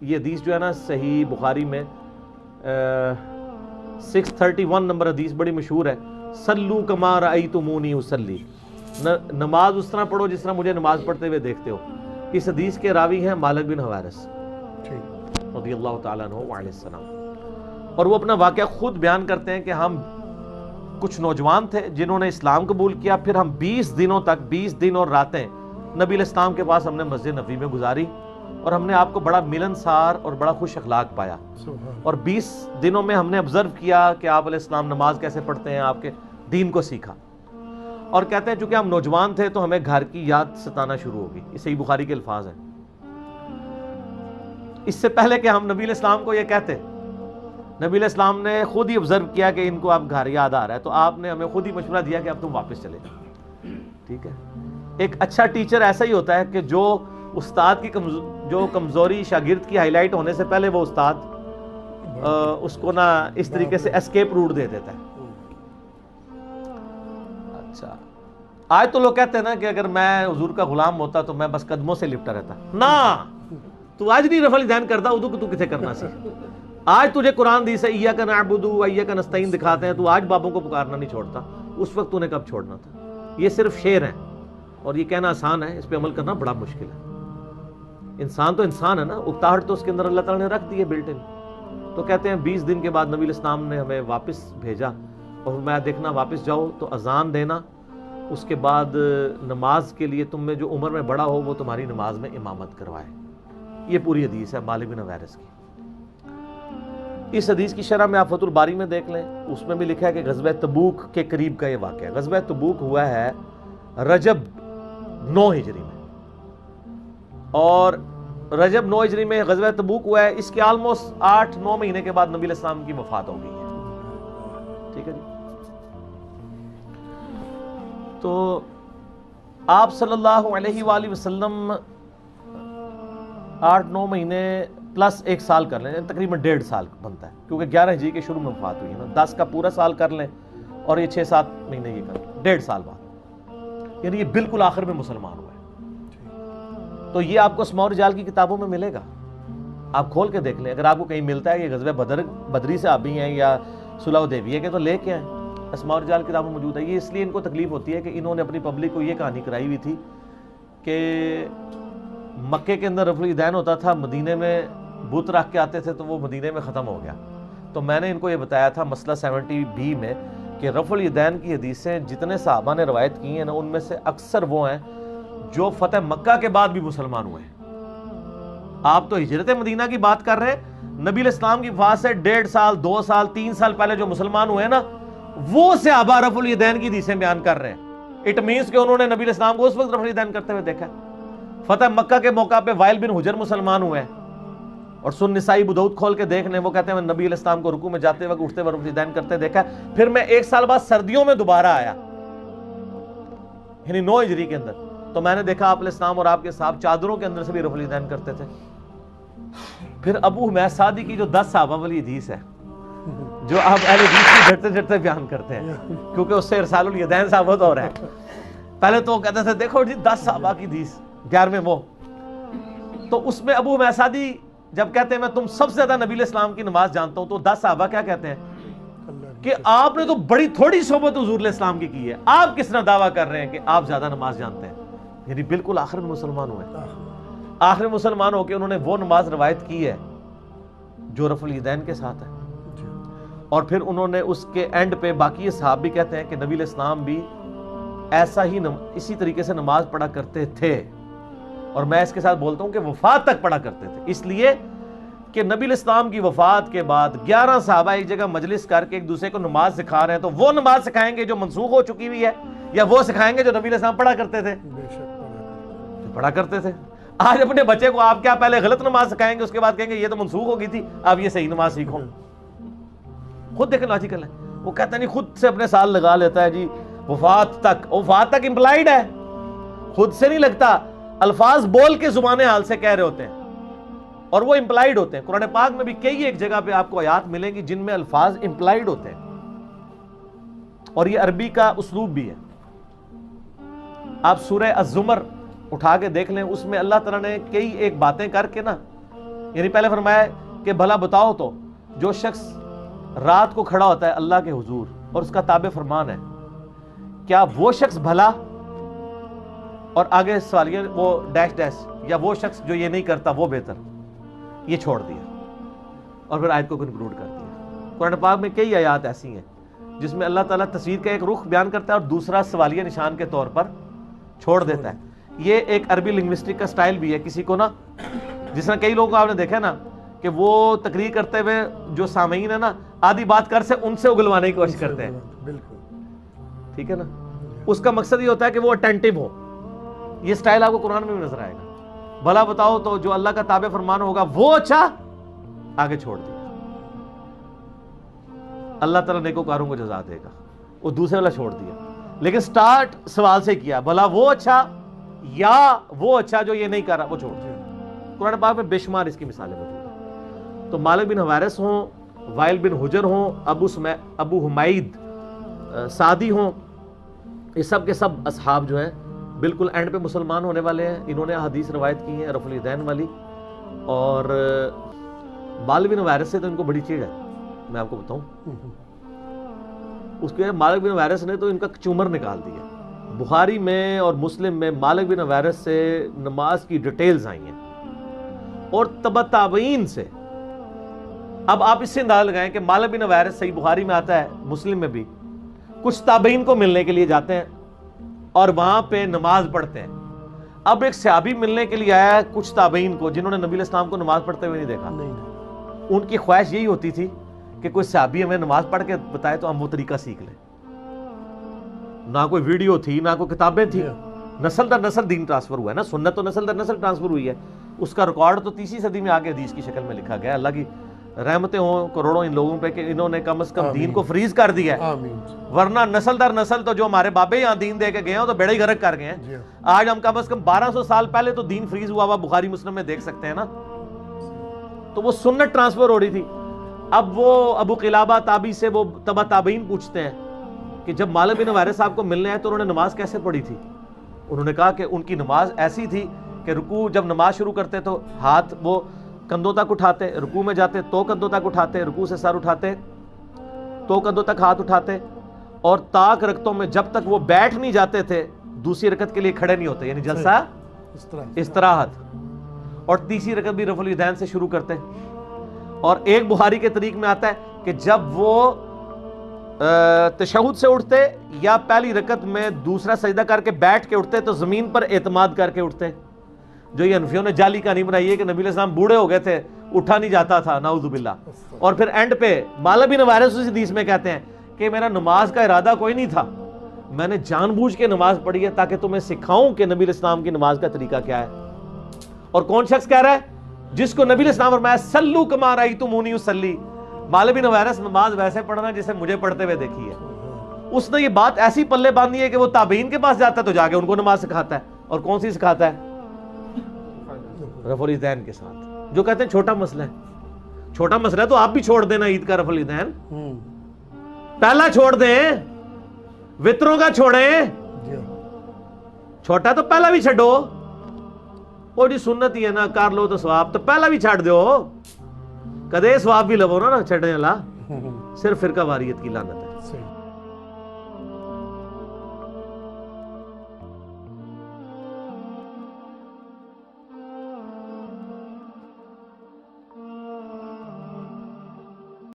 یہ حدیث جو ہے نا صحیح بخاری میں 631 نمبر حدیث بڑی مشہور ہے، صلو کما رأیتمونی اصلی، نماز اس طرح پڑھو جس طرح مجھے نماز پڑھتے ہوئے دیکھتے ہو۔ اس حدیث کے راوی ہیں مالک بن حویرث رضی اللہ تعالیٰ عنہ وعلیہ السلام، اور وہ اپنا واقعہ خود بیان کرتے ہیں کہ ہم کچھ نوجوان تھے جنہوں نے اسلام قبول کیا، پھر ہم 20 دنوں تک 20 دن اور راتیں نبی علیہ السلام کے پاس ہم نے مسجد نبوی میں گزاری، اور ہم نے آپ کو بڑا ملنسار اور بڑا خوش اخلاق پایا، اور 20 دنوں میں ہم نے آبزرو کیا کہ آپ علیہ السلام نماز کیسے پڑھتے ہیں، آپ کے دین کو سیکھا، اور کہتے ہیں چونکہ ہم نوجوان تھے تو ہمیں گھر کی یاد ستانا شروع ہوگی۔ یہ صحیح بخاری کے الفاظ ہیں۔ اس سے پہلے کہ ہم نبی علیہ السلام کو یہ کہتے، نبی علیہ السلام نے خود ہی آبزرو کیا کہ ان کو اب گھر یاد آ رہا ہے، تو آپ نے ہمیں خود ہی مشورہ دیا کہ اب تم واپس چلے جاؤ۔ ٹھیک ہے، ایک اچھا ٹیچر ایسا ہی ہوتا ہے کہ جو استاد کی جو کمزوری شاگرد کی ہائی لائٹ ہونے سے پہلے وہ استاد اس کو نا اس طریقے سے اسکیپ روٹ دے دیتا ہے۔ اچھا، آج تو لوگ کہتے ہیں نا کہ اگر میں حضور کا غلام ہوتا تو میں بس قدموں سے لپٹا رہتا۔ نا، تو آج نہیں رفع الیدین کرتا، ادو کو تو کتنے کرنا سی؟ آج تجھے قرآن دی سے ایاک نعبد و ایاک نستعین دکھاتے ہیں، تو آج بابوں کو پکارنا نہیں چھوڑتا، اس وقت تو نے کب چھوڑنا تھا؟ یہ صرف شعر ہیں، اور یہ کہنا آسان ہے، اس پہ عمل کرنا بڑا مشکل ہے۔ انسان تو انسان ہے نا، اکتاہٹ تو اس کے اندر اللہ تعالیٰ نے رکھ دی ہے بلٹ ان۔ تو کہتے ہیں 20 دن کے بعد نبی علیہ السلام نے ہمیں واپس بھیجا، اور میں دیکھنا واپس جاؤ تو اذان دینا، اس کے بعد نماز کے لیے تم میں جو عمر میں بڑا ہو وہ تمہاری نماز میں امامت کروائے۔ یہ پوری حدیث ہے مالک بن حویرث کی۔ اس حدیث کی شرح میں آپ فتح الباری میں دیکھ لیں، اس میں بھی لکھا ہے کہ غزوہ تبوک کے قریب کا یہ واقعہ ہے۔ غزوہ تبوک ہوا ہے رجب 9 ہجری میں، اور رجب 9 ہجری میں غزوہ تبوک ہوا ہے، اس کے آلموسٹ 8-9 مہینے کے بعد نبی علیہ السلام کی وفات ہو گئی ہے۔ ٹھیک ہے جی، تو آپ صلی اللہ علیہ وآلہ وسلم 8-9 مہینے پلس 1 سال کر لیں، تقریباً 1.5 سال بنتا ہے، کیونکہ 11 ہجری کے شروع میں وفات ہوئی ہے نا، 10 کا پورا سال کر لیں اور یہ 6-7 مہینے یہ کر لیں، 1.5 سال بعد، یعنی یہ بالکل آخر میں مسلمان ہوا ہے۔ تو یہ آپ کو اسماء الرجال کی کتابوں میں ملے گا، آپ کھول کے دیکھ لیں، اگر آپ کو کہیں ملتا ہے کہ غزوہ بدری صحابی ہیں یا صلح حدیبیہ کے، تو لے کے آئیں، اسماء الرجال کتابوں میں موجود ہے۔ یہ اس لیے ان کو تکلیف ہوتی ہے کہ انہوں نے اپنی پبلک کو یہ کہانی کرائی ہوئی تھی کہ مکے کے اندر رفع الیدین ہوتا تھا، مدینے میں بت رکھ کے آتے تھے تو وہ مدینے میں ختم ہو گیا۔ تو میں نے ان کو یہ بتایا تھا مسئلہ 70B میں کہ رفع الیدین کی حدیثیں جتنے صحابہ نے روایت کی ہیں نا، ان میں سے اکثر وہ ہیں جو فتح مکہ کے بعد بھی مسلمان ہوئے ہیں۔ آپ تو ہجرت مدینہ کی بات کر رہے ہیں، نبی علیہ السلام کی وفات سے 1.5 سال 2 سال 3 سال پہلے جو مسلمان ہوئے ہیں نا، وہ صحابہ رفع الیدین کی حدیثیں بیان کر رہے ہیں۔ اٹ مینس کہ انہوں نے نبی علیہ السلام کو اس وقت رفع الیدین کرتے ہوئے دیکھا ہے۔ فتح مکہ کے موقع پہ وائل بن حجر مسلمان ہوئے ہیں، اور سن نسائی ابو داؤد کھول کے دیکھ لیں، وہ کہتے ہیں میں نبی علیہ السلام کو رکوع میں جاتے وقت اٹھتے وقت رفع الیدین کرتے دیکھا ہے۔ پھر میں 1 سال بعد سردیوں میں دوبارہ آیا، یعنی 9 ہجری کے اندر، تو میں نے دیکھا آپ علیہ السلام اور آپ کے صحابہ چادروں کے اندر سے بھی رفع الیدین کرتے تھے۔ پھر ابو حمید سعدی کی جو 10 صحابہ والی حدیث ہے، جو آپ اہل حدیث کی جھٹتے جھٹتے بیان کرتے ہیں، کیونکہ اس سے ارسال الیدین ثابت ہو رہا ہے۔ پہلے تو وہ کہتے تھے دیکھو جی 10 صحابہ کی حدیث 11ویں وہ، تو اس میں ابو حمید سعدی جب کہتے ہیں میں تم سب سے زیادہ نبی علیہ السلام کی نماز جانتا ہوں، تو 10 صحابہ کیا کہتے ہیں کہ آپ نے تو بڑی تھوڑی صحبت حضور علیہ السلام کی کی ہے، آپ کس طرح دعویٰ کر رہے ہیں کہ آپ زیادہ نماز جانتے ہیں؟ یعنی بالکل آخر میں مسلمان ہوئے، آخر مسلمان ہو کے انہوں نے وہ نماز روایت کی ہے جو رفع الیدین کے ساتھ ہے، اور پھر انہوں نے اس کے اینڈ پہ باقی صحابہ بھی کہتے ہیں کہ نبی علیہ السلام بھی ایسا ہی اسی طریقے سے نماز پڑھا کرتے تھے، اور میں اس کے ساتھ بولتا ہوں کہ وفات تک پڑھا کرتے تھے، اس لیے کہ نبی علیہ السلام کی وفات کے بعد 11 صحابہ ایک جگہ مجلس کر کے ایک دوسرے کو نماز سکھا رہے ہیں، تو وہ نماز سکھائیں گے جو منسوخ ہو چکی ہوئی ہے، یا وہ سکھائیں گے جو نبی علیہ السلام پڑھا کرتے تھے؟ پڑھا کرتے تھے۔ آج اپنے بچے کو آپ کیا پہلے غلط نماز سکھائیں گے، اس کے بعد کہیں گے یہ تو منسوخ ہو گئی تھی، آپ یہ صحیح نماز سیکھو؟ خود دیکھیں لاجیکل ہے، وہ کہتا نہیں خود سے اپنے سال لگا لیتا ہے جی وفات تک امپلائیڈ ہے، خود سے نہیں لگتا، الفاظ بول کے زبان حال سے کہہ رہے ہوتے ہیں، اور وہ امپلائیڈ ہوتے ہیں۔ قرآن پاک میں بھی کئی ایک جگہ پہ آپ کو آیات ملیں گی جن میں الفاظ امپلائیڈ ہوتے ہیں، اور یہ عربی کا اسلوب بھی ہے۔ آپ سورہ الزمر اٹھا کے دیکھ لیں، اس میں اللہ تعالیٰ نے کئی ایک باتیں کر کے نا یعنی پہلے فرمایا کہ بھلا بتاؤ تو جو شخص رات کو کھڑا ہوتا ہے اللہ کے حضور اور اس کا تابع فرمان ہے، کیا وہ شخص بھلا، اور آگے سوالیہ وہ ڈیش ڈیش، یا وہ شخص جو یہ نہیں کرتا وہ بہتر، یہ چھوڑ دیا اور پھر آیت کو کنکلوڈ کر دیا۔ قرآن پاک میں کئی آیات ایسی ہیں جس میں اللہ تعالیٰ تصویر کا ایک رخ بیان کرتا ہے اور دوسرا سوالیہ نشان کے طور پر چھوڑ دیتا ہے۔ یہ ایک عربی لنگوسٹک کا سٹائل بھی ہے، کسی کو نا، جس طرح کئی لوگوں کو آپ نے دیکھا نا کہ وہ تقریر کرتے ہوئے جو سامعین ہے نا آدھی بات کر سے ان سے اگلوانے کی کوشش کرتے ہیں، بالکل ٹھیک ہے نا، اس کا مقصد یہ ہوتا ہے کہ وہ اٹینٹو ہو۔ یہ سٹائل آپ کو قرآن میں بھی نظر آئے گا۔ بھلا بتاؤ تو جو اللہ کا تابع فرمان ہوگا وہ اچھا، آگے چھوڑ دیا، اللہ تعالیٰ نیکوکاروں کو جزا دے گا، وہ دوسرے والا چھوڑ دیا، لیکن سٹارٹ سوال سے کیا، بھلا وہ اچھا یا وہ اچھا جو یہ نہیں کر رہا وہ چھوڑ دیا۔ قرآن پاک میں بے شمار اس کی مثالیں موجود ہیں۔ تو مالک بن حویرث ہوں، وائل بن حجر ہوں، ابو حمید سعدی ہوں، یہ سب کے سب اصحاب جو ہیں بالکل اینڈ پہ مسلمان ہونے والے ہیں۔ انہوں نے حدیث روایت کی ہیں رفع الیدین والی، اور مالک بن حویرث سے تو ان کو بڑی چیڑ ہے، میں آپ کو بتاؤں۔ اس کے مالک بن حویرث نے تو ان کا چومر نکال دیا۔ بخاری میں اور مسلم میں مالک بن حویرث سے نماز کی ڈیٹیلز آئی ہیں اور تبع تابعین سے۔ اب آپ اس سے اندازہ لگائیں کہ مالک بن حویرث صحیح بخاری میں آتا ہے، مسلم میں بھی، کچھ تابعین کو ملنے کے لیے جاتے ہیں اور وہاں پہ نماز پڑھتے ہیں۔ اب ایک صحابی ملنے کے لیے آیا ہے کچھ تابعین کو جنہوں نے نبی علیہ السلام کو نماز پڑھتے ہوئے نہیں دیکھا۔ ان کی خواہش یہی ہوتی تھی کہ کوئی صحابی ہمیں نماز پڑھ کے بتائے تو ہم وہ طریقہ سیکھ لیں۔ نہ کوئی ویڈیو تھی، نہ کوئی کتابیں تھی، نسل در نسل دین ٹرانسفر ہوا ہے نا، سنت تو نسل در نسل ٹرانسفر ہوئی ہے۔ اس کا ریکارڈ تو 30 صدی میں آگے حدیث کی شکل میں لکھا گیا۔ اللہ کی رحمتیں ہوں کروڑوں ان لوگوں پہ کہ انہوں نے کم از کم دین کو فریز کر دیا ہے، ورنہ نسل در نسل تو جو ہمارے بابے یہاں دین دے کے گئے ہیں تو بیڑا ہی غرق کر گئے ہیں۔ آج ہم کم از کم 1200 سال پہلے تو دین فریز ہوا ہوا بخاری مسلم میں دیکھ سکتے ہیں نا، تو وہ سنت ٹرانسفر ہو رہی تھی۔ اب وہ ابو قلابہ تابعی سے وہ تبع تابعین پوچھتے ہیں کہ جب مالک بن حویرث صاحب کو ملنے آئے تو انہوں نے نماز کیسے پڑھی تھی؟ انہوں نے کہا کہ ان کی نماز ایسی تھی کہ رکوع جب نماز شروع کرتے تو ہاتھ وہ کندھوں تک اٹھاتے، رکوع میں جاتے تو کندھوں تک اٹھاتے، رکوع سے سر اٹھاتے تو کندھوں تک ہاتھ اٹھاتے، اور طاق رکعتوں میں جب تک وہ بیٹھ نہیں جاتے تھے دوسری رکعت کے لیے کھڑے نہیں ہوتے، یعنی جلسہ استراحت، اور تیسری رکعت بھی رفع الیدین سے شروع کرتے۔ اور ایک بخاری کے طریق میں آتا ہے کہ جب وہ تشہد سے اٹھتے یا پہلی رکعت میں دوسرا سجدہ کر کے بیٹھ کے اٹھتے تو زمین پر اعتماد کر کے اٹھتے۔ جو یہ حنفیوں نے جعلی کہانی بنائی ہے کہ نبی علیہ السلام بوڑھے ہو گئے تھے، اٹھا نہیں جاتا تھا، نعوذ باللہ۔ اور پھر اینڈ پہ مالک بن حویرث اس حدیث میں کہتے ہیں کہ میرا نماز کا ارادہ کوئی نہیں تھا، میں نے جان بوجھ کے نماز پڑھی ہے تاکہ تمہیں سکھاؤں کہ نبی علیہ السلام کی نماز کا طریقہ کیا ہے۔ اور کون شخص کہہ رہا ہے؟ جس کو نبی علیہ السلام فرمایا سلو کما رأیتمونی اصلی، مالک بن حویرث نماز ویسے پڑھنا جسے مجھے پڑھتے ہوئے دیکھی ہے۔ اس نے یہ بات ایسی پلے باندھی ہے کہ وہ تابعین کے پاس جاتا ہے تو جا کے ان کو نماز سکھاتا ہے، اور کون سی سکھاتا ہے؟ رفع الیدین کے ساتھ۔ جو کہتے ہیں چھوٹا مسئلہ ہے، چھوٹا مسئلہ ہے تو آپ بھی چھوڑ دینا عید کا رفع الیدین، پہلا چھوڑ دیں، وطروں کا چھوڑیں، چھوٹا تو پہلا بھی چھڈو، وہ جی سنت ہی ہے نا، کر لو تو ثواب، تو پہلا بھی چھڑ دو، کدے ثواب بھی لو نا چھڑنے والا، صرف فرقہ واریت کی لعنت ہے۔